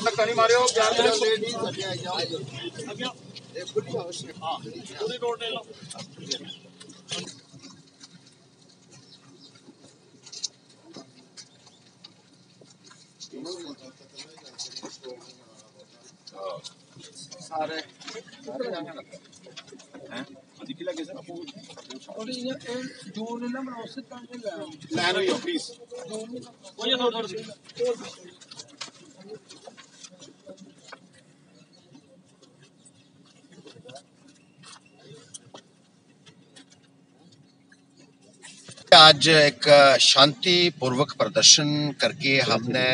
धक्का मारे हो प्यार सारे प्लीज आज एक शांतिपूर्वक प्रदर्शन करके हमने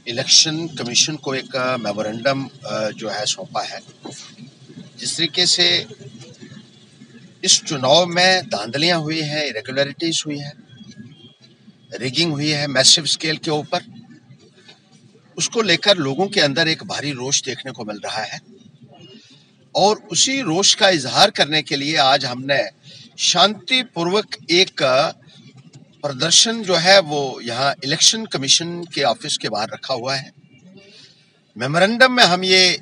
इलेक्शन कमीशन को एक मेमोरेंडम जो है सौंपा है। जिस तरीके से इस चुनाव में धांधलियां हुई हैं, इरेगुलरिटीज हुई है, रिगिंग हुई है मैसिव स्केल के ऊपर, उसको लेकर लोगों के अंदर एक भारी रोष देखने को मिल रहा है और उसी रोष का इजहार करने के लिए आज हमने शांतिपूर्वक एक प्रदर्शन जो है वो यहाँ इलेक्शन कमीशन के ऑफिस के बाहर रखा हुआ है। मेमोरेंडम में हम ये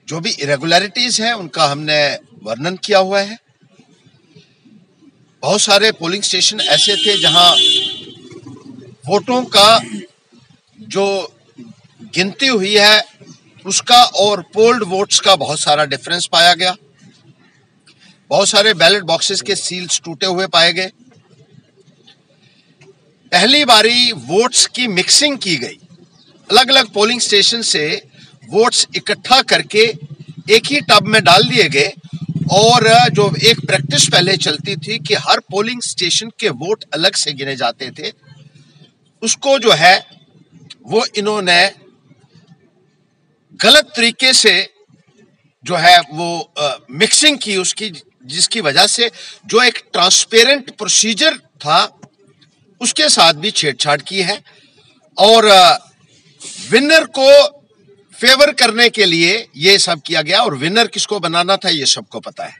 जो भी इरेगुलरिटीज हैं उनका हमने वर्णन किया हुआ है। बहुत सारे पोलिंग स्टेशन ऐसे थे जहां वोटों का जो गिनती हुई है उसका और पोल्ड वोट्स का बहुत सारा डिफरेंस पाया गया। बहुत सारे बैलेट बॉक्सेस के सील्स टूटे हुए पाए गए। पहली बारी वोट्स की मिक्सिंग की गई, अलग अलग पोलिंग स्टेशन से वोट्स इकट्ठा करके एक ही टब में डाल दिए गए और जो एक प्रैक्टिस पहले चलती थी कि हर पोलिंग स्टेशन के वोट अलग से गिने जाते थे, उसको जो है वो इन्होंने गलत तरीके से जो है वो मिक्सिंग की उसकी, जिसकी वजह से जो एक ट्रांसपेरेंट प्रोसीजर था उसके साथ भी छेड़छाड़ की है और विनर को फेवर करने के लिए ये सब किया गया और विनर किसको बनाना था ये सबको पता है।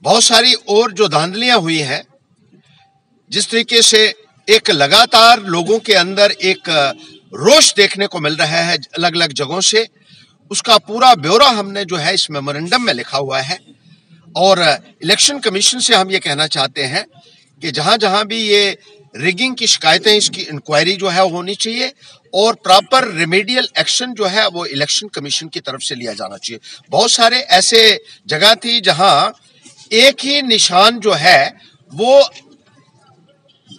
बहुत सारी और जो धांधलियां हुई हैं, जिस तरीके से एक लगातार लोगों के अंदर एक रोष देखने को मिल रहा है अलग अलग जगहों से, उसका पूरा ब्यौरा हमने जो है इस मेमोरेंडम में लिखा हुआ है। और इलेक्शन कमीशन से हम ये कहना चाहते हैं कि जहां जहां भी ये रिगिंग की शिकायतें, इसकी इंक्वायरी जो है होनी चाहिए और प्रॉपर रेमेडियल एक्शन जो है वो इलेक्शन कमीशन की तरफ से लिया जाना चाहिए। बहुत सारे ऐसे जगह थी जहां एक ही निशान जो है वो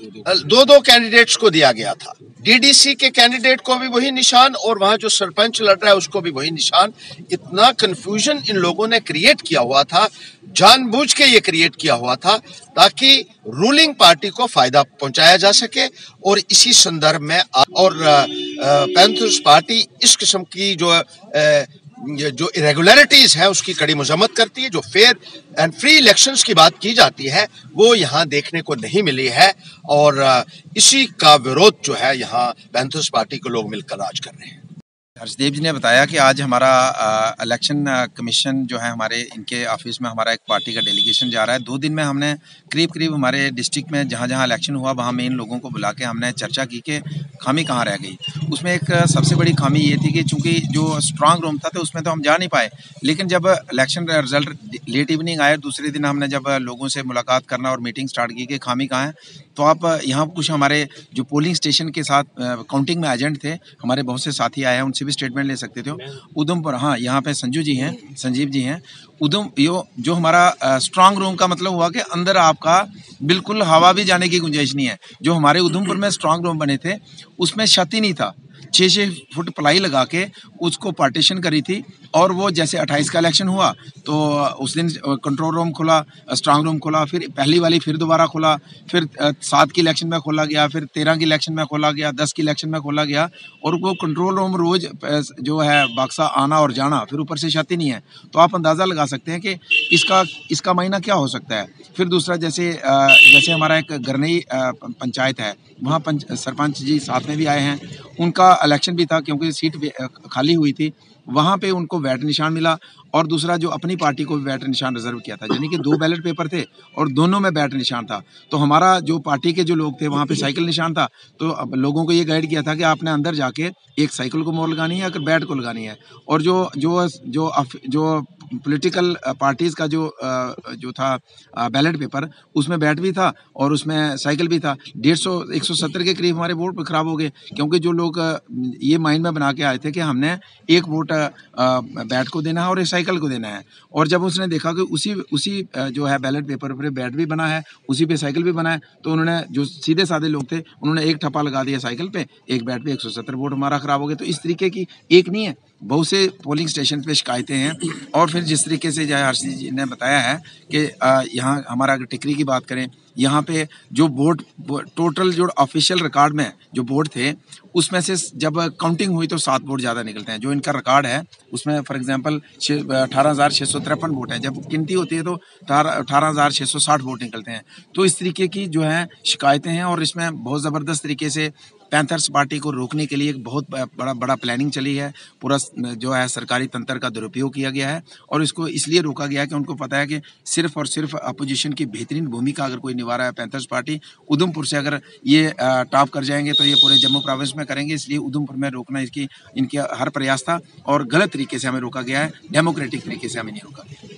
दो कैंडिडेट्स को दिया गया था। डीडीसी के कैंडिडेट को भी वही निशान और वहां जो सरपंच लड़ रहा है उसको भी वही निशान। इतना कंफ्यूजन इन लोगों ने क्रिएट किया हुआ था, जानबूझ के ये क्रिएट किया हुआ था ताकि रूलिंग पार्टी को फायदा पहुंचाया जा सके। और इसी संदर्भ में और पैंथर्स पार्टी इस किस्म की जो इरेगुलरिटीज है उसकी कड़ी मजम्मत करती है। जो फेयर एंड फ्री इलेक्शंस की बात की जाती है वो यहाँ देखने को नहीं मिली है और इसी का विरोध जो है यहाँ पैंथर्स पार्टी के लोग मिलकर आज कर रहे हैं। हर्षदेव जी ने बताया कि आज हमारा इलेक्शन कमीशन जो है हमारे इनके ऑफिस में हमारा एक पार्टी का डेलीगेशन जा रहा है। 2 दिन में हमने करीब हमारे डिस्ट्रिक्ट में जहाँ जहाँ इलेक्शन हुआ वहाँ मेन लोगों को बुला के हमने चर्चा की कि खामी कहाँ रह गई। उसमें एक सबसे बड़ी खामी ये थी कि चूँकि जो स्ट्रांग रूम था तो उसमें तो हम जा नहीं पाए, लेकिन जब इलेक्शन रिजल्ट लेट इवनिंग आए दूसरे दिन हमने जब लोगों से मुलाकात करना और मीटिंग स्टार्ट की कि खामी कहाँ है, तो आप यहाँ कुछ हमारे जो पोलिंग स्टेशन के साथ काउंटिंग में एजेंट थे, हमारे बहुत से साथी आए हैं, उनसे भी स्टेटमेंट ले सकते थे। उधमपुर, हाँ यहाँ पे संजीव जी हैं जो हमारा स्ट्रांग रूम का मतलब हुआ कि अंदर आपका बिल्कुल हवा भी जाने की गुंजाइश नहीं है। जो हमारे उधमपुर में स्ट्रांग रूम बने थे उसमें छत ही नहीं था, 6-6 फुट प्लाई लगा के उसको पार्टीशन करी थी। और वो जैसे 28 का इलेक्शन हुआ तो उस दिन कंट्रोल रूम खुला, स्ट्रांग रूम खुला, फिर पहली वाली फिर दोबारा खुला, फिर 7 की इलेक्शन में खोला गया, फिर 13 की इलेक्शन में खोला गया, 10 की इलेक्शन में खोला गया। और वो कंट्रोल रूम रोज जो है बक्सा आना और जाना, फिर ऊपर से छत ही नहीं है, तो आप अंदाज़ा लगा सकते हैं कि इसका मायना क्या हो सकता है। फिर दूसरा जैसे हमारा एक गरनई पंचायत है, वहाँ सरपंच जी साथ में भी आए हैं, उनका इलेक्शन भी था क्योंकि सीट खाली हुई थी। वहाँ पे उनको वैट निशान मिला, और दूसरा जो अपनी पार्टी को भी वैट निशान रिजर्व किया था, यानी कि 2 बैलेट पेपर थे और दोनों में वैट निशान था। तो हमारा जो पार्टी के जो लोग थे वहाँ पे साइकिल निशान था, तो अब लोगों को ये गाइड किया था कि आपने अंदर जाके एक साइकिल को मोहर लगानी है या फिर बैट को लगानी है। और जो पॉलिटिकल पार्टीज़ का जो था बैलेट पेपर, उसमें बैट भी था और उसमें साइकिल भी था। 150-170 के करीब हमारे वोट खराब हो गए, क्योंकि जो लोग ये माइंड में बना के आए थे कि हमने एक वोट बैट को देना है और एक साइकिल को देना है, और जब उसने देखा कि उसी जो है बैलेट पेपर पे बैट भी बना है, उसी पे साइकिल भी बना है, तो उन्होंने, जो सीधे साधे लोग थे, उन्होंने एक ठप्पा लगा दिया साइकिल पे, एक बैट पे। 170 वोट हमारा खराब हो गया। तो इस तरीके की एक नहीं है, बहुत से पोलिंग स्टेशन पे शिकायतें हैं। और फिर जिस तरीके से जो है हर्षित जी ने बताया है कि यहाँ हमारा अगर टिकरी की बात करें, यहाँ पे जो वोट टोटल जो ऑफिशियल रिकॉर्ड में जो वोट थे, उसमें से जब काउंटिंग हुई तो 7 वोट ज़्यादा निकलते हैं। जो इनका रिकॉर्ड है उसमें फॉर एग्जांपल 18,653 वोट हैं, जब गिनती होती है तो 18,660 वोट निकलते हैं। तो इस तरीके की जो है शिकायतें हैं, और इसमें बहुत ज़बरदस्त तरीके से पैंथर्स पार्टी को रोकने के लिए एक बहुत बड़ा प्लानिंग चली है। पूरा जो है सरकारी तंत्र का दुरुपयोग किया गया है, और इसको इसलिए रोका गया है कि उनको पता है कि सिर्फ और सिर्फ अपोजिशन की बेहतरीन भूमिका अगर कोई निभा रहा है पैंथर्स पार्टी, उधमपुर से अगर ये टॉप कर जाएंगे तो ये पूरे जम्मू प्रोविंस में करेंगे। इसलिए उधमपुर में रोकना इनके हर प्रयास था, और गलत तरीके से हमें रोका गया है, डेमोक्रेटिक तरीके से हमें नहीं रोका गया।